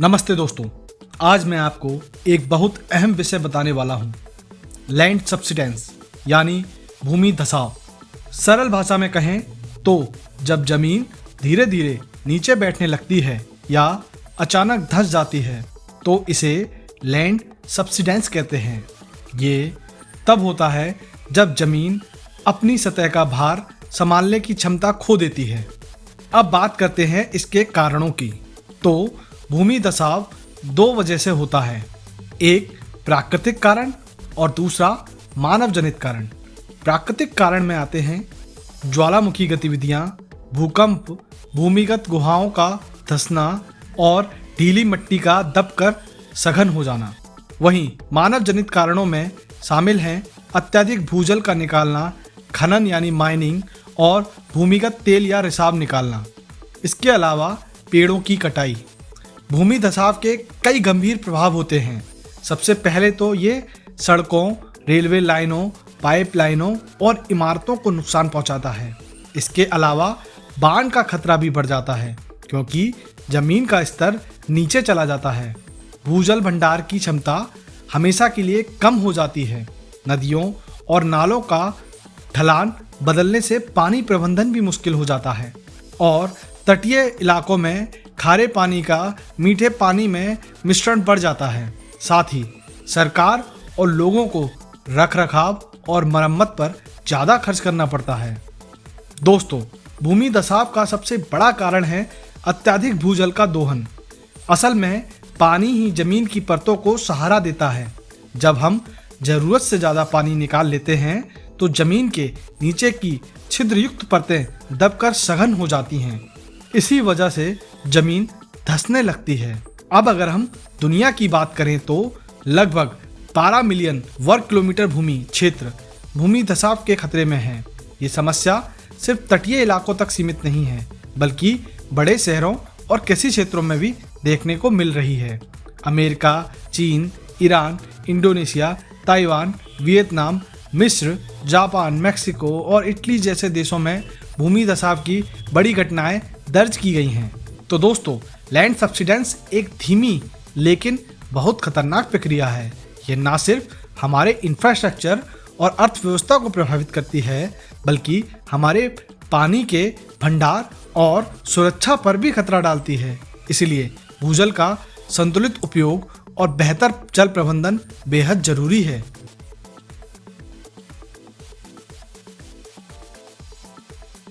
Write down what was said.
नमस्ते दोस्तों, आज मैं आपको एक बहुत अहम विषय बताने वाला हूँ। लैंड सब्सिडेंस यानी भूमि धसाव। सरल भाषा में कहें तो जब जमीन धीरे धीरे नीचे बैठने लगती है या अचानक धंस जाती है तो इसे लैंड सब्सिडेंस कहते हैं। ये तब होता है जब जमीन अपनी सतह का भार संभालने की क्षमता खो देती है। अब बात करते हैं इसके कारणों की। तो भूमि धसाव दो वजह से होता है, एक प्राकृतिक कारण और दूसरा मानव जनित कारण। प्राकृतिक कारण में आते हैं ज्वालामुखी गतिविधियां, भूकंप, भूमिगत गुहाओं का धंसना और ढीली मिट्टी का दबकर सघन हो जाना। वहीं मानव जनित कारणों में शामिल हैं अत्यधिक भूजल का निकालना, खनन यानी माइनिंग और भूमिगत तेल या रिसाव निकालना। इसके अलावा पेड़ों की कटाई। भूमि धसाव के कई गंभीर प्रभाव होते हैं। सबसे पहले तो ये सड़कों, रेलवे लाइनों, पाइप लाइनों और इमारतों को नुकसान पहुंचाता है। इसके अलावा बाढ़ का खतरा भी बढ़ जाता है क्योंकि जमीन का स्तर नीचे चला जाता है। भूजल भंडार की क्षमता हमेशा के लिए कम हो जाती है। नदियों और नालों का ढलान बदलने से पानी प्रबंधन भी मुश्किल हो जाता है और तटीय इलाकों में खारे पानी का मीठे पानी में मिश्रण बढ़ जाता है। साथ ही सरकार और लोगों को रखरखाव और मरम्मत पर ज़्यादा खर्च करना पड़ता है। दोस्तों, भूमि धसाव का सबसे बड़ा कारण है अत्यधिक भूजल का दोहन। असल में पानी ही जमीन की परतों को सहारा देता है। जब हम ज़रूरत से ज़्यादा पानी निकाल लेते हैं तो जमीन के नीचे की छिद्रयुक्त परतें दबकर सघन हो जाती हैं। इसी वजह से जमीन धंसने लगती है। अब अगर हम दुनिया की बात करें तो लगभग 12 मिलियन वर्ग किलोमीटर भूमि क्षेत्र भूमि धसाव के खतरे में है। ये समस्या सिर्फ तटीय इलाकों तक सीमित नहीं है बल्कि बड़े शहरों और कृषि क्षेत्रों में भी देखने को मिल रही है। अमेरिका, चीन, ईरान, इंडोनेशिया, ताइवान, वियतनाम, मिस्र, जापान, मेक्सिको और इटली जैसे देशों में भूमि धसाव की बड़ी घटनाएं दर्ज की गई हैं। तो दोस्तों, लैंड सब्सिडेंस एक धीमी लेकिन बहुत खतरनाक प्रक्रिया है। ये ना सिर्फ हमारे इंफ्रास्ट्रक्चर और अर्थव्यवस्था को प्रभावित करती है बल्कि हमारे पानी के भंडार और सुरक्षा पर भी खतरा डालती है। इसलिए भूजल का संतुलित उपयोग और बेहतर जल प्रबंधन बेहद जरूरी है।